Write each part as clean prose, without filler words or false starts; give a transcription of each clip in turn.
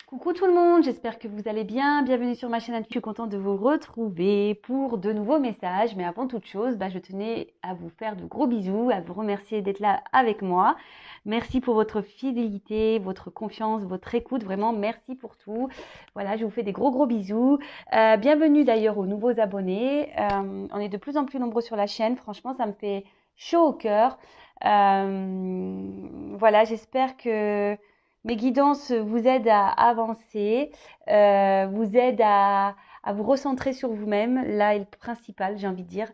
Coucou tout le monde, j'espère que vous allez bien. Bienvenue sur ma chaîne. Je suis contente de vous retrouver pour de nouveaux messages. Mais avant toute chose, je tenais à vous faire de gros bisous, à vous remercier d'être là avec moi. Merci pour votre fidélité, votre confiance, votre écoute. Vraiment, merci pour tout. Voilà, je vous fais des gros bisous. Bienvenue d'ailleurs aux nouveaux abonnés. On est de plus en plus nombreux sur la chaîne. Franchement, ça me fait chaud au cœur. Voilà, j'espère que mes guidances vous aident à avancer, vous aident à vous recentrer sur vous-même. Là est le principal, j'ai envie de dire.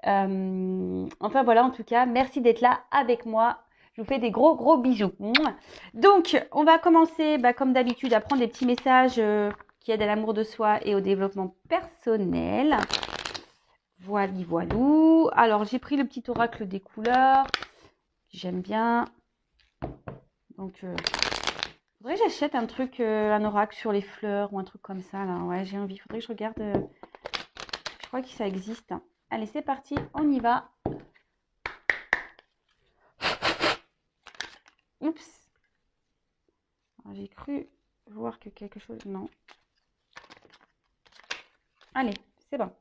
Enfin voilà, en tout cas, merci d'être là avec moi. Je vous fais des gros bisous. Mouah. Donc, on va commencer, comme d'habitude, à prendre des petits messages qui aident à l'amour de soi et au développement personnel. Voilou. Alors, j'ai pris le petit oracle des couleurs. J'aime bien. Donc, faudrait que j'achète un truc, un oracle sur les fleurs ou un truc comme ça, là. Ouais, j'ai envie. Faudrait que je regarde. Je crois que ça existe. Allez, c'est parti. On y va. Oups. J'ai cru voir que quelque chose... Non. Allez, c'est bon.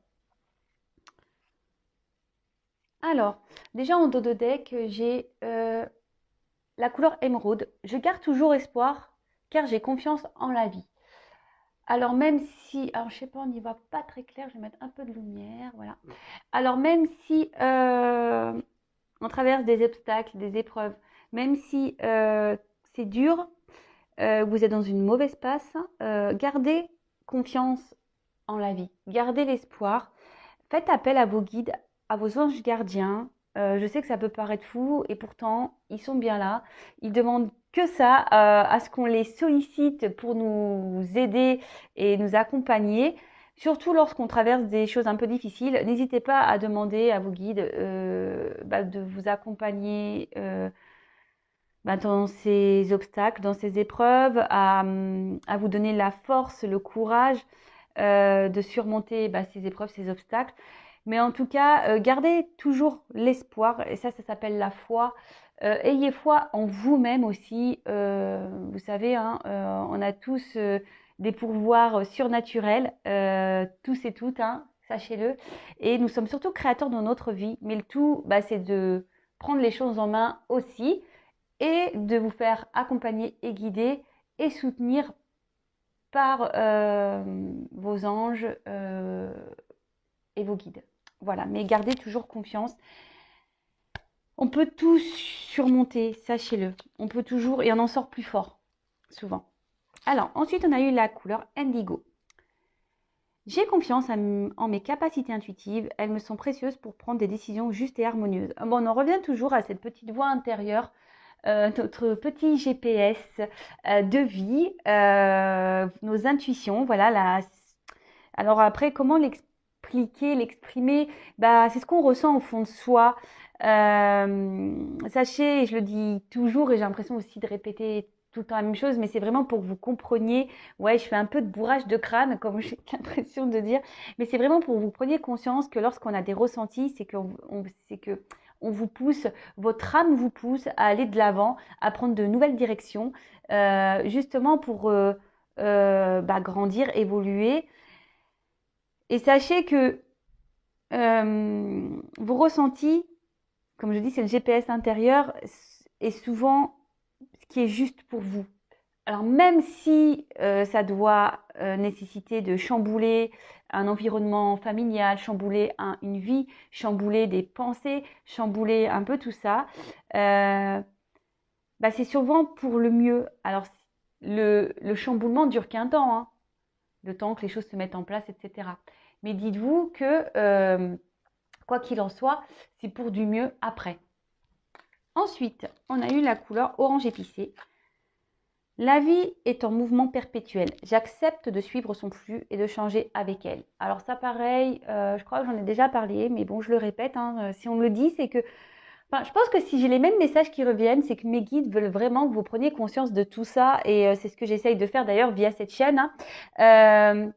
Alors, déjà en dos de deck, j'ai la couleur émeraude. Je garde toujours espoir car j'ai confiance en la vie. Alors même si, alors je sais pas, on n'y va pas très clair, je vais mettre un peu de lumière, voilà. Alors même si on traverse des obstacles, des épreuves, même si c'est dur, vous êtes dans une mauvaise passe, gardez confiance en la vie, gardez l'espoir, faites appel à vos guides, à vos anges gardiens. Je sais que ça peut paraître fou et pourtant ils sont bien là. Ils demandent que ça, à ce qu'on les sollicite pour nous aider et nous accompagner. Surtout lorsqu'on traverse des choses un peu difficiles, n'hésitez pas à demander à vos guides de vous accompagner dans ces obstacles, dans ces épreuves, à vous donner la force, le courage de surmonter ces épreuves, ces obstacles. Mais en tout cas, gardez toujours l'espoir, et ça s'appelle la foi. Ayez foi en vous-même aussi. Vous savez, hein, on a tous des pouvoirs surnaturels, tous et toutes, hein, sachez-le. Et nous sommes surtout créateurs de notre vie. Mais le tout, c'est de prendre les choses en main aussi et de vous faire accompagner et guider et soutenir par vos anges et vos guides. Voilà, mais gardez toujours confiance. On peut tout surmonter, sachez-le. On peut toujours, et on en sort plus fort, souvent. Alors, ensuite, on a eu la couleur indigo. J'ai confiance en mes capacités intuitives. Elles me sont précieuses pour prendre des décisions justes et harmonieuses. Bon, on en revient toujours à cette petite voix intérieure, notre petit GPS de vie, nos intuitions. Voilà. Alors après, comment l'exprimer, c'est ce qu'on ressent au fond de soi. Sachez, et je le dis toujours, et j'ai l'impression aussi de répéter tout le temps la même chose, mais c'est vraiment pour que vous compreniez. Ouais, je fais un peu de bourrage de crâne, comme j'ai l'impression de dire, mais c'est vraiment pour que vous preniez conscience que lorsqu'on a des ressentis, c'est que on vous pousse, votre âme vous pousse à aller de l'avant, à prendre de nouvelles directions, justement pour grandir, évoluer. Et sachez que vos ressentis, comme je dis, c'est le GPS intérieur, est souvent ce qui est juste pour vous. Alors même si ça doit nécessiter de chambouler un environnement familial, chambouler une vie, chambouler des pensées, chambouler un peu tout ça, c'est souvent pour le mieux. Alors le chamboulement dure qu'un temps, hein, le temps que les choses se mettent en place, etc. Mais dites-vous que quoi qu'il en soit, c'est pour du mieux après. Ensuite, on a eu la couleur orange épicé. La vie est en mouvement perpétuel. J'accepte de suivre son flux et de changer avec elle. Alors ça, pareil, je crois que j'en ai déjà parlé, mais bon, je le répète, hein, si on me le dit, c'est que... je pense que si j'ai les mêmes messages qui reviennent, c'est que mes guides veulent vraiment que vous preniez conscience de tout ça, et c'est ce que j'essaye de faire d'ailleurs via cette chaîne. Hein.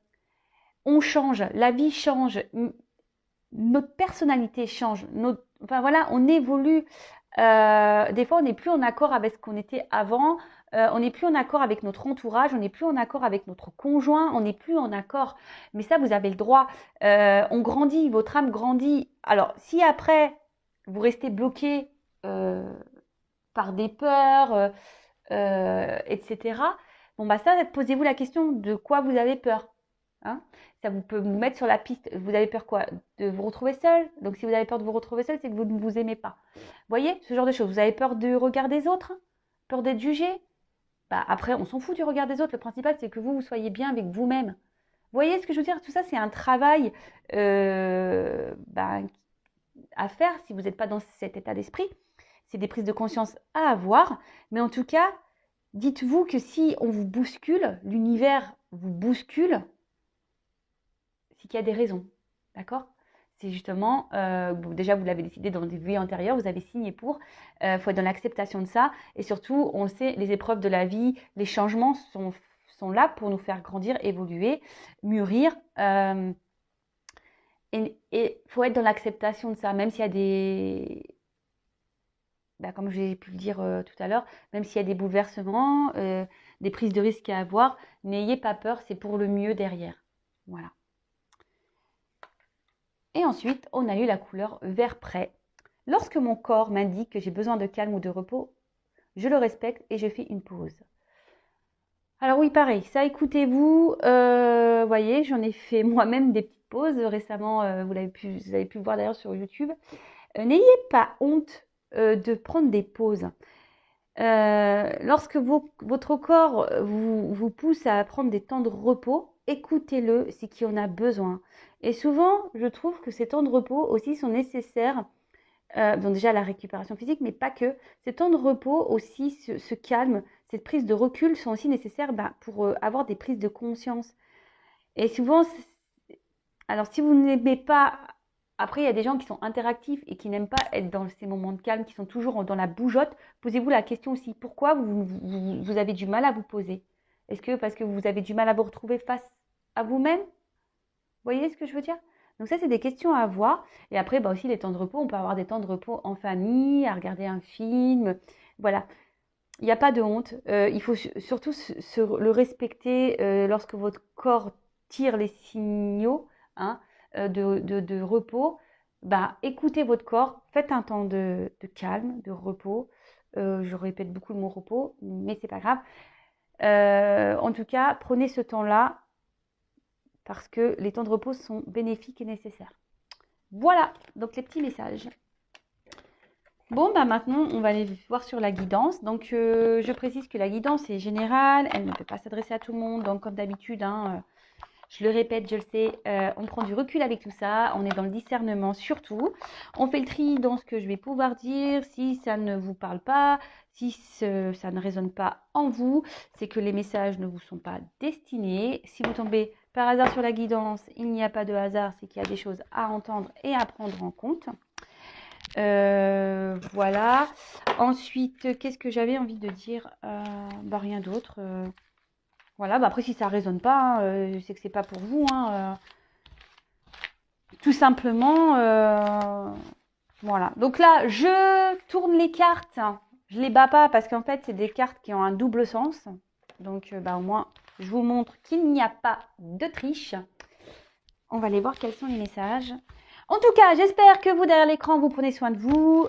On change, la vie change, notre personnalité change, on évolue Des fois, on n'est plus en accord avec ce qu'on était avant. On n'est plus en accord avec notre entourage. On n'est plus en accord avec notre conjoint. On n'est plus en accord. Mais ça, vous avez le droit. On grandit. Votre âme grandit. Alors, si après, vous restez bloqué par des peurs, etc. Bon, bah ça, posez-vous la question de quoi vous avez peur. Hein, ça vous peut vous mettre sur la piste. Vous avez peur quoi? De vous retrouver seul. Donc si vous avez peur de vous retrouver seul, c'est que vous ne vous aimez pas. Vous voyez, ce genre de choses. Vous avez peur du regard des autres? Peur d'être jugé? Bah, après, on s'en fout du regard des autres. Le principal, c'est que vous soyez bien avec vous-même. Vous voyez ce que je veux dire? Tout ça, c'est un travail à faire si vous n'êtes pas dans cet état d'esprit. C'est des prises de conscience à avoir. Mais en tout cas, dites-vous que si on vous bouscule, l'univers vous bouscule, c'est qu'il y a des raisons. D'accord? C'est justement, déjà vous l'avez décidé dans des vies antérieures, vous avez signé pour, faut être dans l'acceptation de ça. Et surtout, on sait, les épreuves de la vie, les changements sont là pour nous faire grandir, évoluer, mûrir. Et faut être dans l'acceptation de ça, même s'il y a des... comme j'ai pu le dire tout à l'heure, même s'il y a des bouleversements, des prises de risques à avoir, n'ayez pas peur, c'est pour le mieux derrière. Voilà. Et ensuite, on a eu la couleur vert prêt. Lorsque mon corps m'indique que j'ai besoin de calme ou de repos, je le respecte et je fais une pause. Alors oui, pareil, ça écoutez-vous, voyez, j'en ai fait moi-même des petites pauses récemment, vous avez pu le voir d'ailleurs sur YouTube. N'ayez pas honte de prendre des pauses. Lorsque votre corps vous pousse à prendre des temps de repos, écoutez-le, c'est qu'il en a besoin. Et souvent, je trouve que ces temps de repos aussi sont nécessaires, donc déjà la récupération physique, mais pas que. Ces temps de repos aussi, ce calme, cette prise de recul sont aussi nécessaires pour avoir des prises de conscience. Et souvent, alors si vous n'aimez pas, après il y a des gens qui sont interactifs et qui n'aiment pas être dans ces moments de calme, qui sont toujours dans la bougeotte, posez-vous la question aussi, pourquoi vous avez du mal à vous poser? Est-ce que parce que vous avez du mal à vous retrouver face à vous-même? Vous voyez ce que je veux dire? Donc ça, c'est des questions à avoir. Et après, aussi les temps de repos, on peut avoir des temps de repos en famille, à regarder un film. Voilà, il n'y a pas de honte. Il faut surtout le respecter lorsque votre corps tire les signaux hein, de repos. Écoutez votre corps, faites un temps de calme, de repos. Je répète beaucoup le mot repos, mais c'est pas grave. En tout cas, prenez ce temps-là parce que les temps de repos sont bénéfiques et nécessaires. Voilà, donc les petits messages. Bon, maintenant, on va aller voir sur la guidance. Donc, je précise que la guidance est générale, elle ne peut pas s'adresser à tout le monde. Donc, comme d'habitude, je le répète, je le sais, on prend du recul avec tout ça, on est dans le discernement surtout. On fait le tri dans ce que je vais pouvoir dire. Si ça ne vous parle pas, si ça ne résonne pas en vous, c'est que les messages ne vous sont pas destinés. Si vous tombez par hasard sur la guidance, il n'y a pas de hasard, c'est qu'il y a des choses à entendre et à prendre en compte. Voilà. Ensuite, qu'est-ce que j'avais envie de dire? Rien d'autre. Voilà. Après, si ça ne résonne pas, c'est que c'est pas pour vous. Tout simplement. Voilà. Donc là, je tourne les cartes. Je les bats pas parce qu'en fait, c'est des cartes qui ont un double sens. Donc, au moins, je vous montre qu'il n'y a pas de triche. On va aller voir quels sont les messages. En tout cas, j'espère que vous, derrière l'écran, vous prenez soin de vous,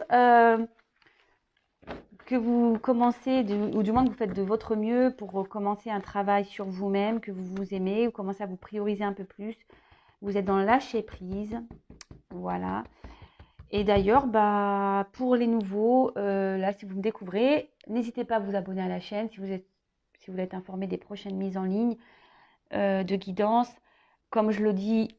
que vous commencez, ou du moins que vous faites de votre mieux pour commencer un travail sur vous-même, que vous vous aimez, vous commencez à vous prioriser un peu plus. Vous êtes dans le lâcher prise. Voilà. Et d'ailleurs, pour les nouveaux, là, si vous me découvrez, n'hésitez pas à vous abonner à la chaîne si vous voulez être informé des prochaines mises en ligne de guidance. Comme je le dis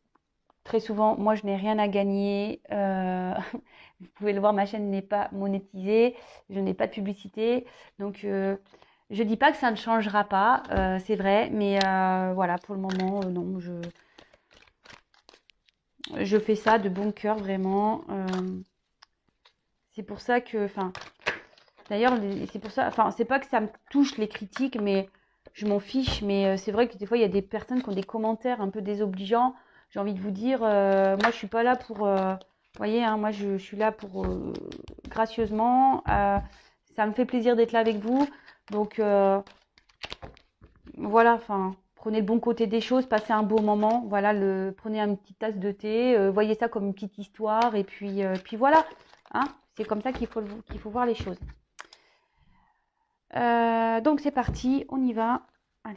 très souvent, moi, je n'ai rien à gagner. Vous pouvez le voir, ma chaîne n'est pas monétisée. Je n'ai pas de publicité. Donc, je ne dis pas que ça ne changera pas. C'est vrai. Mais voilà, pour le moment, non. Je fais ça de bon cœur, vraiment. C'est pour ça que... D'ailleurs, c'est pour ça... c'est pas que ça me touche les critiques, mais je m'en fiche. Mais c'est vrai que des fois, il y a des personnes qui ont des commentaires un peu désobligeants. J'ai envie de vous dire, moi, je suis pas là voyez, hein, moi, je suis là pour gracieusement. Ça me fait plaisir d'être là avec vous. Donc, voilà, enfin, prenez le bon côté des choses, passez un beau moment. Voilà, prenez une petite tasse de thé, voyez ça comme une petite histoire. Et puis voilà, hein, c'est comme ça qu'il faut voir les choses. Donc, c'est parti, on y va. Allez,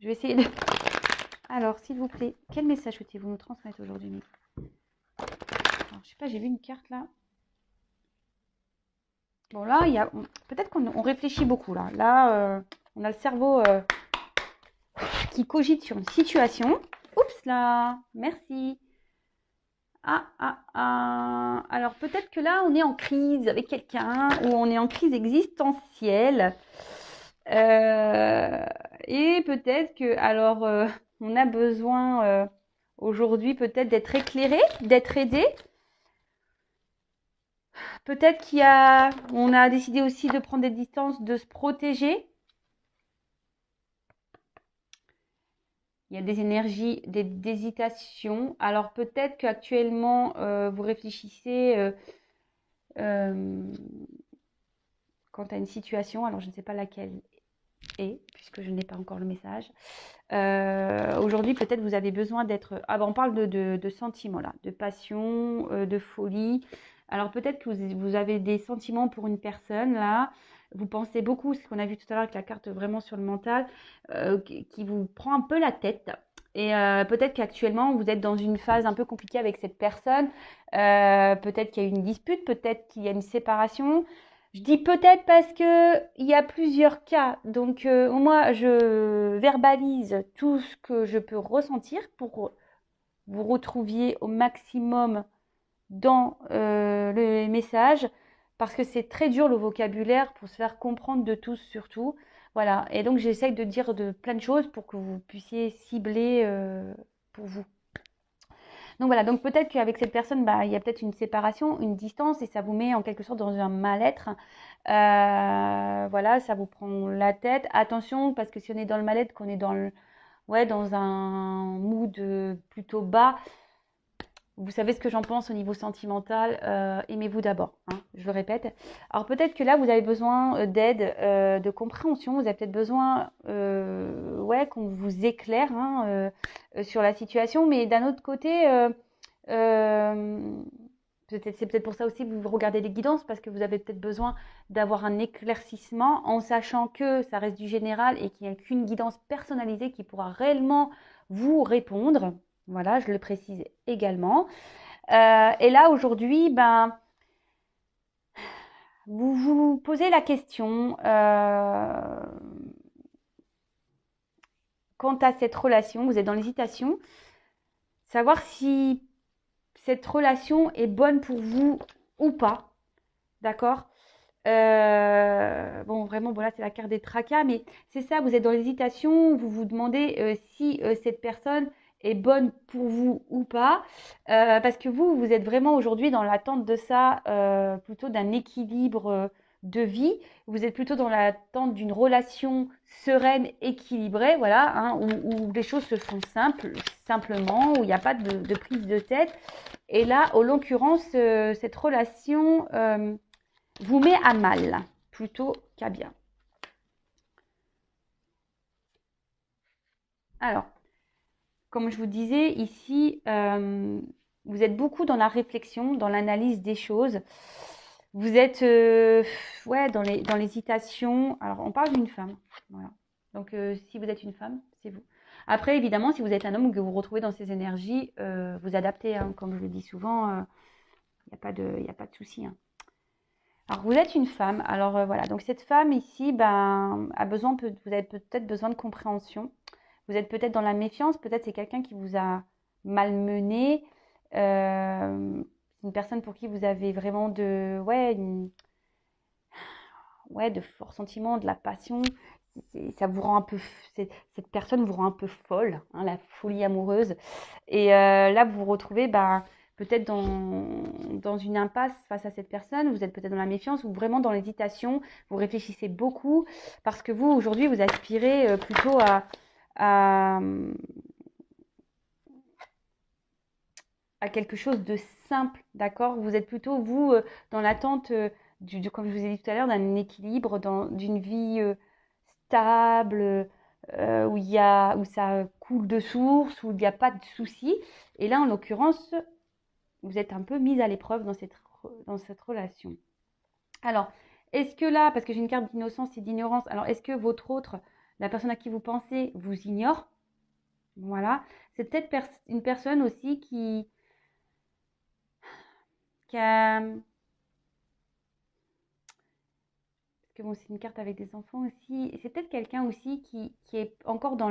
je vais essayer de... Alors, s'il vous plaît, quel message souhaitez-vous nous transmettre aujourd'hui? Alors, je sais pas, j'ai vu une carte là. Bon, là, il y a... peut-être qu'on réfléchit beaucoup là. Là, on a le cerveau qui cogite sur une situation. Oups là, merci. Alors, peut-être que là, on est en crise avec quelqu'un ou on est en crise existentielle. Et peut-être que, alors, on a besoin aujourd'hui peut-être d'être éclairé, d'être aidé. Peut-être on a décidé aussi de prendre des distances, de se protéger. Il y a des énergies, des hésitations. Alors peut-être qu'actuellement, vous réfléchissez quant à une situation. Alors je ne sais pas laquelle est, puisque je n'ai pas encore le message. Aujourd'hui, peut-être vous avez besoin d'être... Ah ben, on parle de sentiments là, de passion, de folie. Alors peut-être que vous avez des sentiments pour une personne là. Vous pensez beaucoup, ce qu'on a vu tout à l'heure avec la carte vraiment sur le mental, qui vous prend un peu la tête. Et peut-être qu'actuellement, vous êtes dans une phase un peu compliquée avec cette personne. Peut-être qu'il y a une dispute, peut-être qu'il y a une séparation. Je dis peut-être parce que il y a plusieurs cas. Donc, moi, je verbalise tout ce que je peux ressentir pour vous retrouviez au maximum dans le message. Parce que c'est très dur le vocabulaire pour se faire comprendre de tous surtout. Voilà. Et donc, j'essaye de dire plein de choses pour que vous puissiez cibler pour vous. Donc voilà, donc peut-être qu'avec cette personne, bah, il y a peut-être une séparation, une distance, et ça vous met en quelque sorte dans un mal-être. Voilà, ça vous prend la tête. Attention, parce que si on est dans le mal-être, qu'on est dans un mood plutôt bas, vous savez ce que j'en pense au niveau sentimental, aimez-vous d'abord, hein, je le répète. Alors peut-être que là, vous avez besoin d'aide, de compréhension, vous avez peut-être besoin qu'on vous éclaire hein, sur la situation, mais d'un autre côté, c'est peut-être pour ça aussi que vous regardez les guidances, parce que vous avez peut-être besoin d'avoir un éclaircissement en sachant que ça reste du général et qu'il n'y a qu'une guidance personnalisée qui pourra réellement vous répondre. Voilà, je le précise également. Et là, aujourd'hui, ben, vous vous posez la question quant à cette relation, vous êtes dans l'hésitation, savoir si cette relation est bonne pour vous ou pas, d'accord? Bon, vraiment, bon là, c'est la carte des tracas, mais c'est ça, vous êtes dans l'hésitation, vous vous demandez si cette personne est bonne pour vous ou pas, parce que vous êtes vraiment aujourd'hui dans l'attente de ça, plutôt d'un équilibre de vie. Vous êtes plutôt dans l'attente d'une relation sereine, équilibrée, voilà, hein, où les choses se font simplement, où il n'y a pas de prise de tête. Et là, en l'occurrence, cette relation vous met à mal plutôt qu'à bien. Alors, comme je vous disais ici, vous êtes beaucoup dans la réflexion, dans l'analyse des choses. Vous êtes dans l'hésitation. Alors, on parle d'une femme. Voilà. Donc, si vous êtes une femme, c'est vous. Après, évidemment, si vous êtes un homme ou que vous vous retrouvez dans ces énergies, vous adaptez. Hein, comme je le dis souvent, il n'y a pas de souci. Hein. Alors, vous êtes une femme. Alors, voilà. Donc, cette femme ici, ben, vous avez peut-être besoin de compréhension. Vous êtes peut-être dans la méfiance. Peut-être c'est quelqu'un qui vous a malmené. Une personne pour qui vous avez vraiment de forts sentiments, de la passion. Ça vous rend un peu, cette personne vous rend un peu folle, hein, la folie amoureuse. Et là, vous vous retrouvez peut-être dans une impasse face à cette personne. Vous êtes peut-être dans la méfiance ou vraiment dans l'hésitation. Vous réfléchissez beaucoup parce que vous, aujourd'hui, vous aspirez plutôt à quelque chose de simple, d'accord? Vous êtes plutôt, vous, dans l'attente, comme je vous ai dit tout à l'heure, d'un équilibre, d'une vie stable, où ça coule de source, où il n'y a pas de soucis. Et là, en l'occurrence, vous êtes un peu mise à l'épreuve dans cette relation. Alors, est-ce que là, parce que j'ai une carte d'innocence et d'ignorance, alors est-ce que votre autre, la personne à qui vous pensez, vous ignore? Voilà. C'est peut-être une personne aussi qui a... Parce que bon, c'est une carte avec des enfants aussi. C'est peut-être quelqu'un aussi qui est encore dans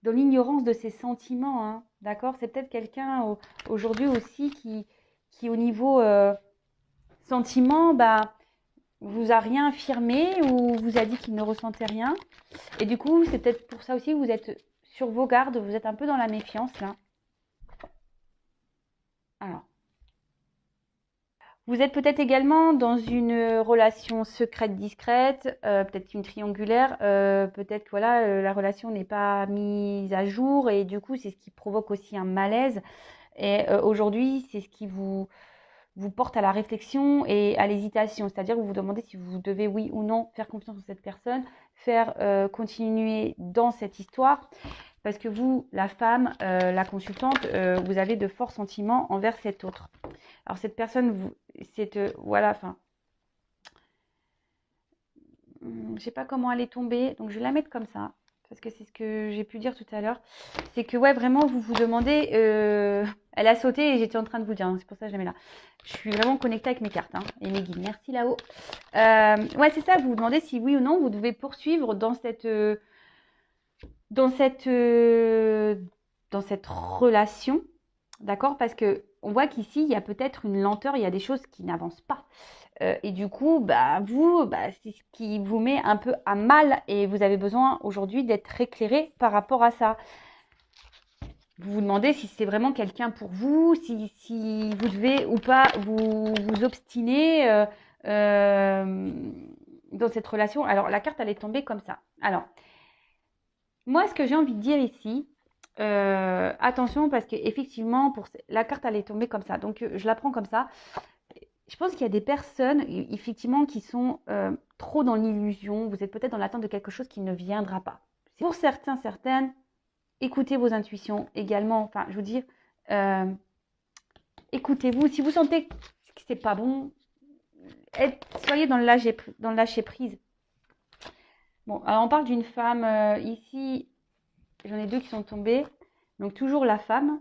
l'ignorance de ses sentiments, hein, d'accord? C'est peut-être quelqu'un aujourd'hui aussi qui au niveau sentiment, bah, vous a rien affirmé ou vous a dit qu'il ne ressentait rien. Et du coup, c'est peut-être pour ça aussi que vous êtes sur vos gardes, vous êtes un peu dans la méfiance là. Alors, vous êtes peut-être également dans une relation secrète discrète, peut-être une triangulaire, peut-être que voilà, la relation n'est pas mise à jour et du coup, c'est ce qui provoque aussi un malaise. Et aujourd'hui, c'est ce qui vous porte à la réflexion et à l'hésitation. C'est-à-dire que vous vous demandez si vous devez, oui ou non, faire confiance en cette personne, faire continuer dans cette histoire. Parce que vous, la femme, la consultante, vous avez de forts sentiments envers cet autre. Alors cette personne, voilà, enfin, je sais pas comment elle est tombée, donc je vais la mettre comme ça, parce que c'est ce que j'ai pu dire tout à l'heure. C'est que ouais, vraiment, vous vous demandez, elle a sauté et j'étais en train de vous dire, hein, c'est pour ça que je la mets là. Je suis vraiment connectée avec mes cartes hein, et mes guides. Merci là-haut. Ouais, c'est ça, vous vous demandez si oui ou non, vous devez poursuivre dans cette relation, d'accord? Parce que on voit qu'ici, il y a peut-être une lenteur, il y a des choses qui n'avancent pas. Et du coup, bah, c'est ce qui vous met un peu à mal et vous avez besoin aujourd'hui d'être éclairé par rapport à ça. Vous vous demandez si c'est vraiment quelqu'un pour vous, si vous devez ou pas vous obstiner dans cette relation. Alors, la carte, elle est tombée comme ça. Alors, moi, ce que j'ai envie de dire ici, attention parce qu'effectivement, la carte, elle est tombée comme ça. Donc, je la prends comme ça. Je pense qu'il y a des personnes, effectivement, qui sont trop dans l'illusion. Vous êtes peut-être dans l'attente de quelque chose qui ne viendra pas. Pour certains, certaines, écoutez vos intuitions également. Enfin, je veux dire, écoutez-vous. Si vous sentez que c'est pas bon, soyez dans le lâcher prise. Bon, alors on parle d'une femme ici. J'en ai deux qui sont tombés. Donc toujours la femme.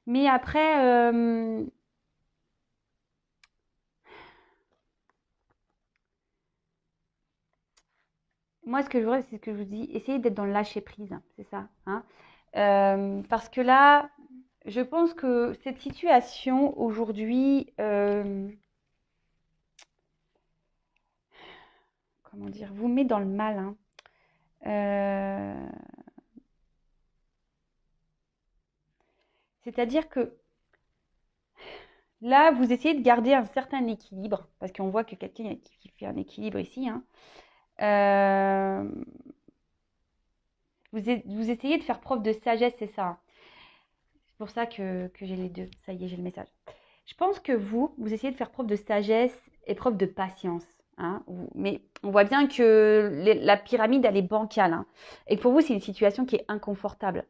Mais après, moi, ce que je voudrais, c'est ce que je vous dis, essayez d'être dans le lâcher prise, c'est ça. Hein. Parce que là, je pense que cette situation aujourd'hui, comment dire, vous met dans le mal. Hein. C'est-à-dire que là, vous essayez de garder un certain équilibre, parce qu'on voit que quelqu'un qui fait un équilibre ici. Hein. Vous essayez de faire preuve de sagesse, c'est ça. C'est pour ça que j'ai les deux. Ça y est, j'ai le message. Je pense que vous essayez de faire preuve de sagesse et preuve de patience. Hein, mais on voit bien que la pyramide, elle est bancale. Hein, et pour vous, c'est une situation qui est inconfortable.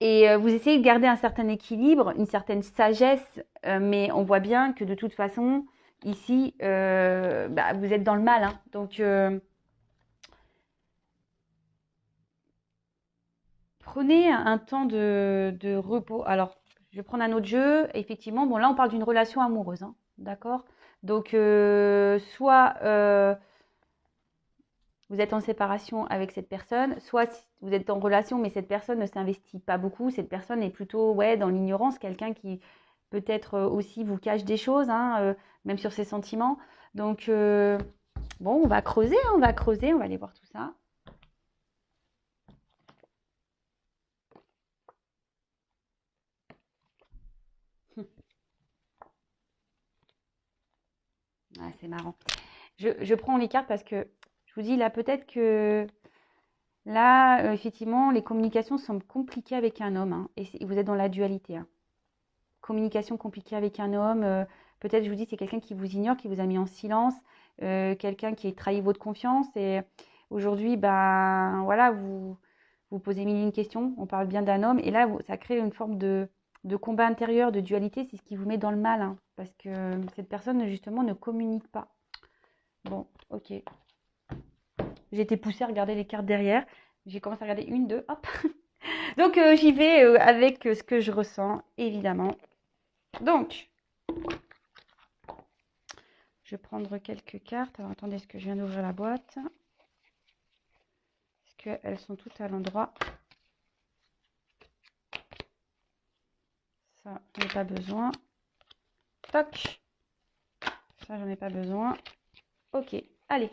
Et vous essayez de garder un certain équilibre, une certaine sagesse, mais on voit bien que de toute façon, ici, vous êtes dans le mal. Hein, donc, prenez un temps de repos. Alors, je vais prendre un autre jeu. Effectivement, bon, là, on parle d'une relation amoureuse. Hein, d'accord? Donc, soit vous êtes en séparation avec cette personne, soit vous êtes en relation, mais cette personne ne s'investit pas beaucoup. Cette personne est plutôt ouais, dans l'ignorance, quelqu'un qui peut-être aussi vous cache des choses, hein, même sur ses sentiments. Donc, bon, on va creuser, on va aller voir tout ça. Ah, c'est marrant. Je prends les cartes parce que je vous dis là, peut-être que là, effectivement, les communications semblent compliquées avec un homme hein, et vous êtes dans la dualité. Hein. communication compliquée avec un homme. Peut-être, je vous dis, c'est quelqu'un qui vous ignore, qui vous a mis en silence, quelqu'un qui a trahi votre confiance. Et aujourd'hui, ben voilà, vous posez mille et une questions. On parle bien d'un homme. Et là, ça crée une forme de combat intérieur, de dualité. C'est ce qui vous met dans le mal, hein, parce que cette personne, justement, ne communique pas. Bon, ok. J'ai été poussée à regarder les cartes derrière. J'ai commencé à regarder une, deux, hop. Donc, j'y vais avec ce que je ressens, évidemment. Donc, je vais prendre quelques cartes. Alors, attendez, est-ce que je viens d'ouvrir la boîte? Est-ce qu'elles sont toutes à l'endroit? Ça, j'en ai pas besoin. Toc. Ça, j'en ai pas besoin. Ok, allez.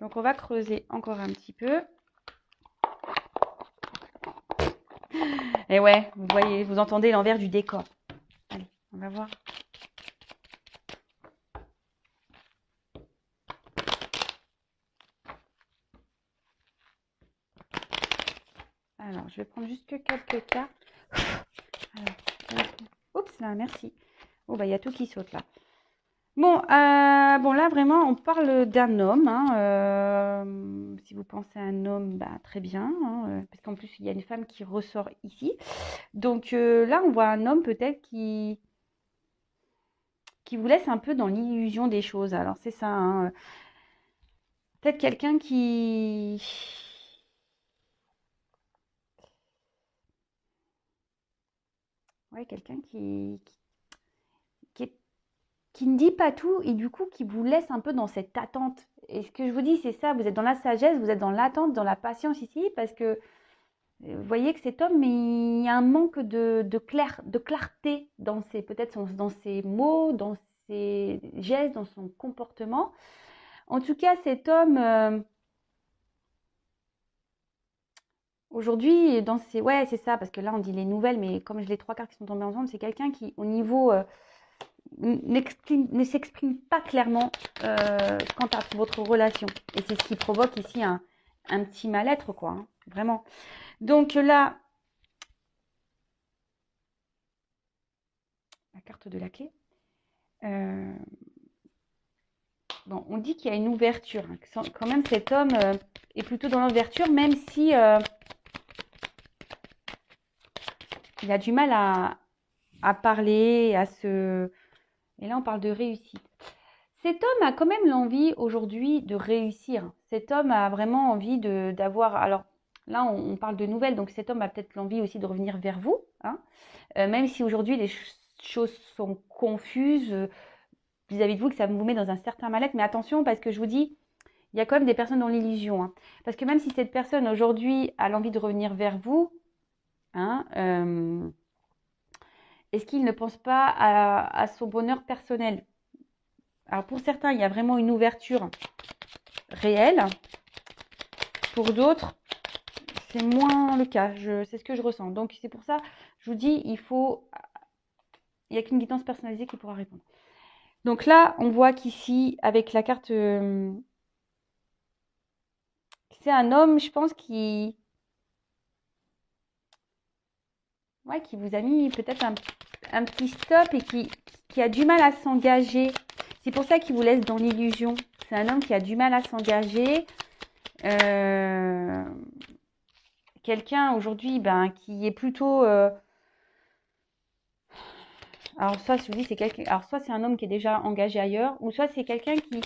Donc, on va creuser encore un petit peu. Et ouais, vous voyez, vous entendez l'envers du décor. Allez, on va voir. Alors, je vais prendre juste quelques cartes. Alors, oups, là, merci. Oh, bah, il y a tout qui saute là. Bon, bon, là, vraiment, on parle d'un homme. Hein, si vous pensez à un homme, bah, très bien. Hein, parce qu'en plus, il y a une femme qui ressort ici. Donc là, on voit un homme peut-être qui vous laisse un peu dans l'illusion des choses. Alors, c'est ça. Hein, peut-être quelqu'un qui... Ouais, quelqu'un qui est qui ne dit pas tout et du coup qui vous laisse un peu dans cette attente. Et ce que je vous dis, c'est ça, vous êtes dans la sagesse, vous êtes dans l'attente, dans la patience ici, parce que vous voyez que cet homme, il y a un manque de clarté dans ses, peut-être dans ses mots, dans ses gestes, dans son comportement. En tout cas, cet homme, aujourd'hui, dans ses... Ouais, c'est ça, parce que là, on dit les nouvelles, mais comme j'ai les trois cartes qui sont tombées ensemble, c'est quelqu'un qui, au niveau... ne s'exprime pas clairement quant à votre relation. Et c'est ce qui provoque ici un petit mal-être, quoi. Hein, vraiment. Donc là, la carte de la clé. Bon, on dit qu'il y a une ouverture. Hein, quand même, cet homme est plutôt dans l'ouverture, même si il a du mal à parler, à se... Et là, on parle de réussite. Cet homme a quand même l'envie aujourd'hui de réussir. Cet homme a vraiment envie d'avoir... Alors là, on parle de nouvelles, donc cet homme a peut-être l'envie aussi de revenir vers vous. Hein, même si aujourd'hui, les choses sont confuses vis-à-vis de vous, que ça vous met dans un certain mal-être. Mais attention, parce que je vous dis, il y a quand même des personnes dans l'illusion. Hein, parce que même si cette personne aujourd'hui a l'envie de revenir vers vous, hein, est-ce qu'il ne pense pas à son bonheur personnel? Alors pour certains, il y a vraiment une ouverture réelle. Pour d'autres, c'est moins le cas. C'est ce que je ressens. Donc c'est pour ça, je vous dis, il n'y a qu'une guidance personnalisée qui pourra répondre. Donc là, on voit qu'ici, avec la carte, c'est un homme, je pense, qui vous a mis peut-être un petit stop et qui a du mal à s'engager. C'est pour ça qu'il vous laisse dans l'illusion. C'est un homme qui a du mal à s'engager. Quelqu'un aujourd'hui qui est plutôt... alors soit je vous dis c'est quelqu'un, alors soit c'est un homme qui est déjà engagé ailleurs, ou soit c'est quelqu'un qui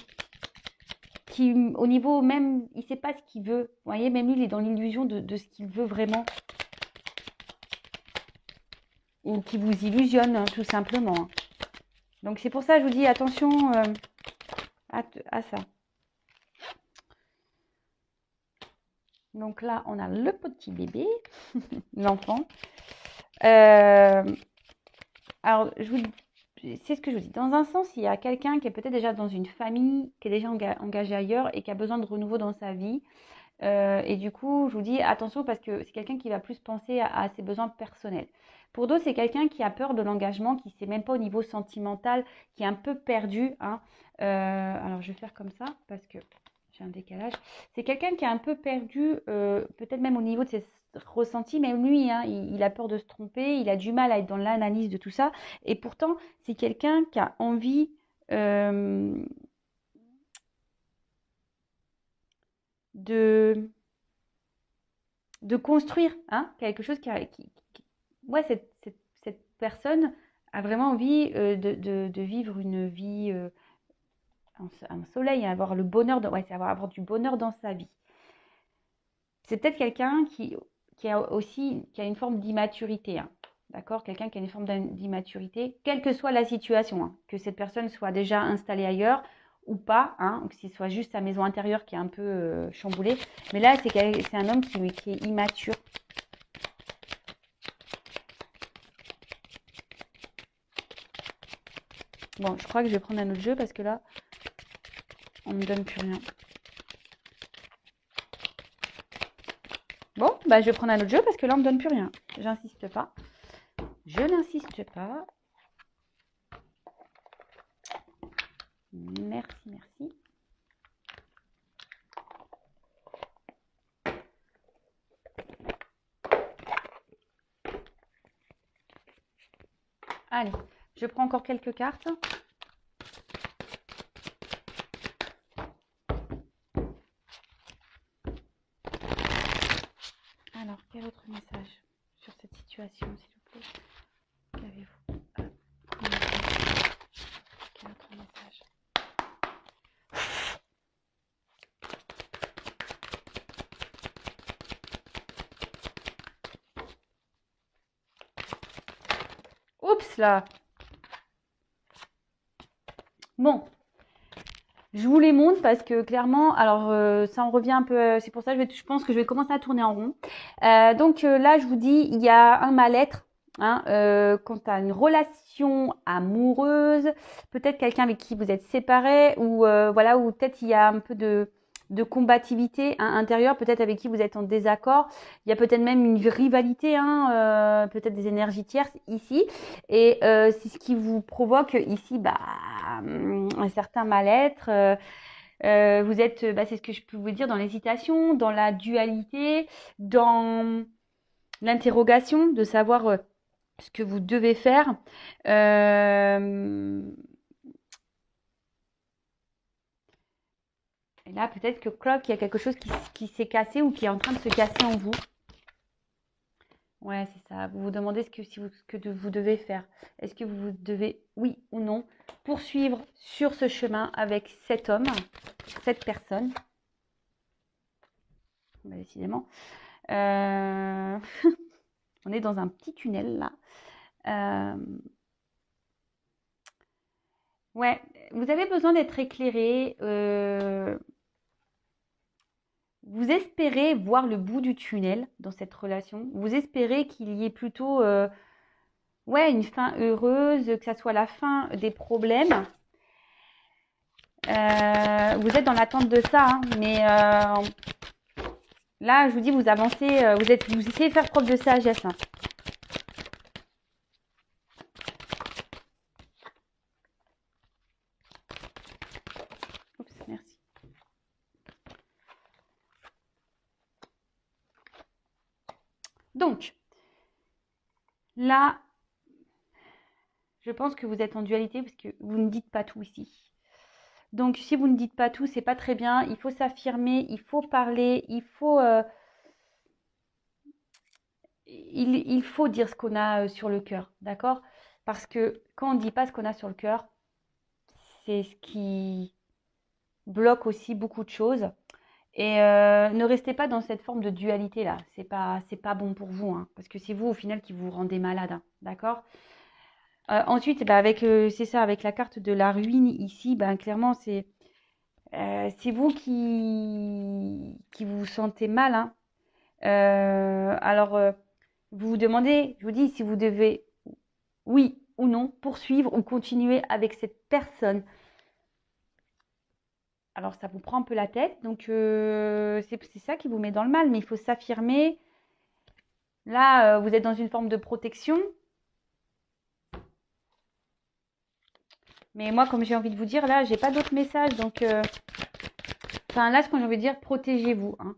au niveau même, il sait pas ce qu'il veut. Vous voyez, même lui, il est dans l'illusion de ce qu'il veut vraiment. Ou qui vous illusionne, hein, tout simplement. Hein. Donc c'est pour ça que je vous dis attention à ça. Donc là, on a le petit bébé, l'enfant. Alors, c'est ce que je vous dis. Dans un sens, il y a quelqu'un qui est peut-être déjà dans une famille, qui est déjà engagé ailleurs et qui a besoin de renouveau dans sa vie. Et du coup, je vous dis attention parce que c'est quelqu'un qui va plus penser à ses besoins personnels. Pour d'autres, c'est quelqu'un qui a peur de l'engagement, qui ne sait même pas au niveau sentimental, qui est un peu perdu. Hein. Alors, je vais faire comme ça parce que j'ai un décalage. C'est quelqu'un qui est un peu perdu, peut-être même au niveau de ressenti, même lui, hein, il a peur de se tromper, il a du mal à être dans l'analyse de tout ça. Et pourtant, c'est quelqu'un qui a envie de, de construire hein, quelque chose Ouais, cette personne a vraiment envie de vivre une vie, un soleil, avoir le bonheur, ouais, c'est avoir du bonheur dans sa vie. C'est peut-être quelqu'un qui a aussi qui a une forme d'immaturité. Hein. D'accord? Quelqu'un qui a une forme d'immaturité, quelle que soit la situation, hein, que cette personne soit déjà installée ailleurs ou pas, hein, ou que ce soit juste sa maison intérieure qui est un peu chamboulée. Mais là, c'est un homme qui est immature. Bon, je crois que je vais prendre un autre jeu parce que là, on ne me donne plus rien. Bon, bah, je vais prendre un autre jeu parce que là, on ne me donne plus rien. J'insiste pas. Je n'insiste pas. Merci, merci. Allez, je prends encore quelques cartes. Alors, quel autre message sur cette situation, s'il vous plaît? Qu'avez-vous à communiquer? Quel autre message? Oups là. Bon, je vous les montre parce que clairement, alors ça en revient un peu, c'est pour ça que je pense que je vais commencer à tourner en rond. Donc là, je vous dis, il y a un mal-être hein, quant à une relation amoureuse, peut-être quelqu'un avec qui vous êtes séparés ou voilà, ou peut-être il y a un peu de combativité hein, intérieure, peut-être avec qui vous êtes en désaccord. Il y a peut-être même une rivalité, hein, peut-être des énergies tierces ici. Et c'est ce qui vous provoque ici bah, un certain mal-être. Vous êtes, bah, c'est ce que je peux vous dire, dans l'hésitation, dans la dualité, dans l'interrogation de savoir ce que vous devez faire. Et là, peut-être que Clock, il y a quelque chose qui s'est cassé ou qui est en train de se casser en vous. Ouais, c'est ça. Vous vous demandez ce que vous devez faire. Est-ce que vous devez, oui ou non, poursuivre sur ce chemin avec cet homme, cette personne. Bah, décidément. On est dans un petit tunnel là. Ouais, vous avez besoin d'être éclairé. Vous espérez voir le bout du tunnel dans cette relation. Vous espérez qu'il y ait plutôt ouais, une fin heureuse, que ça soit la fin des problèmes. Vous êtes dans l'attente de ça, hein, mais là, je vous dis, vous avancez, vous essayez de faire preuve de sagesse. Hein. Oups, merci. Donc, là, je pense que vous êtes en dualité parce que vous ne dites pas tout ici. Donc, si vous ne dites pas tout, c'est pas très bien. Il faut s'affirmer, il faut parler, il faut dire ce qu'on a sur le cœur, d'accord? Parce que quand on ne dit pas ce qu'on a sur le cœur, c'est ce qui bloque aussi beaucoup de choses. Et ne restez pas dans cette forme de dualité là. C'est pas bon pour vous, hein, parce que c'est vous au final qui vous rendez malade, hein, d'accord? Ensuite, bah, c'est ça, avec la carte de la ruine ici, bah, clairement c'est vous qui vous sentez mal, hein. Alors vous vous demandez, je vous dis, si vous devez oui ou non poursuivre ou continuer avec cette personne. Alors ça vous prend un peu la tête, donc c'est ça qui vous met dans le mal, mais il faut s'affirmer. Là, vous êtes dans une forme de protection. Mais moi, comme j'ai envie de vous dire, là, j'ai pas d'autres messages, donc enfin là, ce que j'ai envie de dire, protégez-vous. Hein.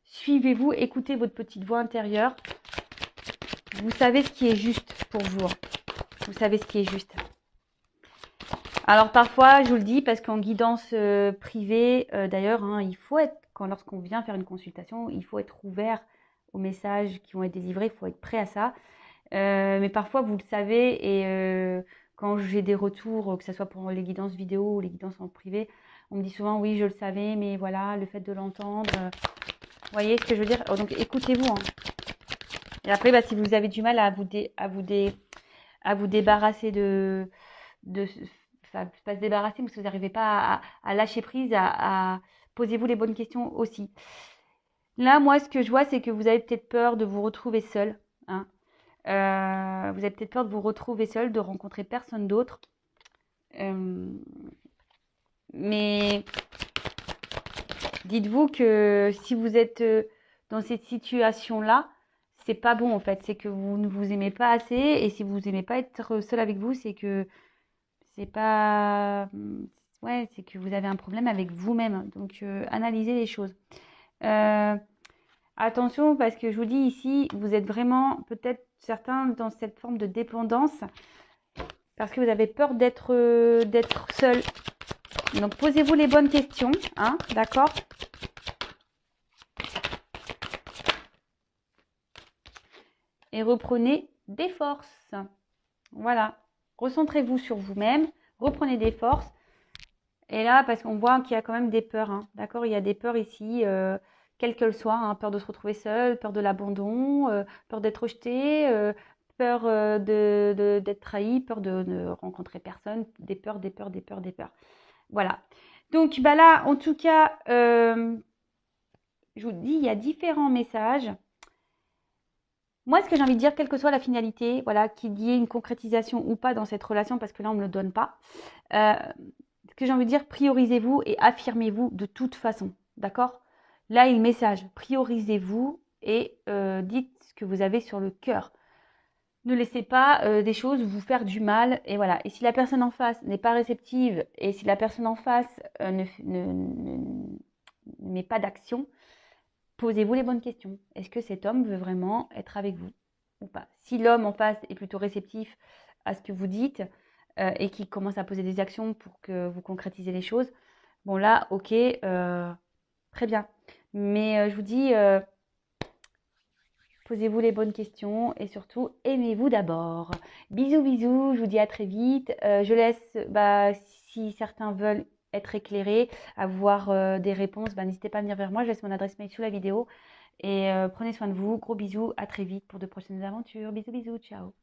Suivez-vous, écoutez votre petite voix intérieure. Vous savez ce qui est juste pour vous. Vous savez ce qui est juste. Alors parfois, je vous le dis, parce qu'en guidance privée, d'ailleurs, hein, il faut être, lorsqu'on vient faire une consultation, il faut être ouvert aux messages qui vont être délivrés, il faut être prêt à ça. Mais parfois, vous le savez, et quand j'ai des retours, que ce soit pour les guidances vidéo ou les guidances en privé, on me dit souvent, oui, je le savais, mais voilà, le fait de l'entendre, vous voyez ce que je veux dire? Donc écoutez-vous, hein. Et après, bah, si vous avez du mal à vous débarrasser enfin, pas se débarrasser, parce que vous n'arrivez pas à lâcher prise, posez-vous les bonnes questions aussi. Là, moi, ce que je vois, c'est que vous avez peut-être peur de vous retrouver seul, hein. Vous avez peut-être peur de vous retrouver seul, de rencontrer personne d'autre. Mais dites-vous que si vous êtes dans cette situation-là, c'est pas bon en fait. C'est que vous ne vous aimez pas assez. Et si vous n'aimez pas être seul avec vous, c'est que c'est pas. Ouais, c'est que vous avez un problème avec vous-même. Donc, analysez les choses. Attention, parce que je vous dis ici, vous êtes vraiment peut-être certains dans cette forme de dépendance parce que vous avez peur d'être seul. Donc, posez-vous les bonnes questions, hein, d'accord? Et reprenez des forces. Voilà. Recentrez-vous sur vous-même, reprenez des forces. Et là, parce qu'on voit qu'il y a quand même des peurs, hein, d'accord? Il y a des peurs ici, quelles qu'elles soient, hein, peur de se retrouver seul, peur de l'abandon, peur d'être rejeté, peur d'être trahi, peur de ne rencontrer personne, des peurs, des peurs, des peurs, des peurs. Voilà. Donc bah là, en tout cas, je vous dis, il y a différents messages. Moi, ce que j'ai envie de dire, quelle que soit la finalité, voilà, qu'il y ait une concrétisation ou pas dans cette relation, parce que là, on ne me le donne pas, ce que j'ai envie de dire, priorisez-vous et affirmez-vous de toute façon, d'accord? Là, il y a le message, priorisez-vous et dites ce que vous avez sur le cœur. Ne laissez pas des choses vous faire du mal, et voilà. Et si la personne en face n'est pas réceptive, et si la personne en face ne met pas d'action, posez-vous les bonnes questions. Est-ce que cet homme veut vraiment être avec vous ou pas? Si l'homme en face est plutôt réceptif à ce que vous dites et qu'il commence à poser des actions pour que vous concrétisez les choses, bon là, ok, très bien. Mais je vous dis, posez-vous les bonnes questions et surtout, aimez-vous d'abord. Bisous, bisous, je vous dis à très vite. Je laisse, si certains veulent être éclairés, avoir des réponses, n'hésitez pas à venir vers moi. Je laisse mon adresse mail sous la vidéo. Et prenez soin de vous. Gros bisous. À très vite pour de prochaines aventures. Bisous, bisous. Ciao.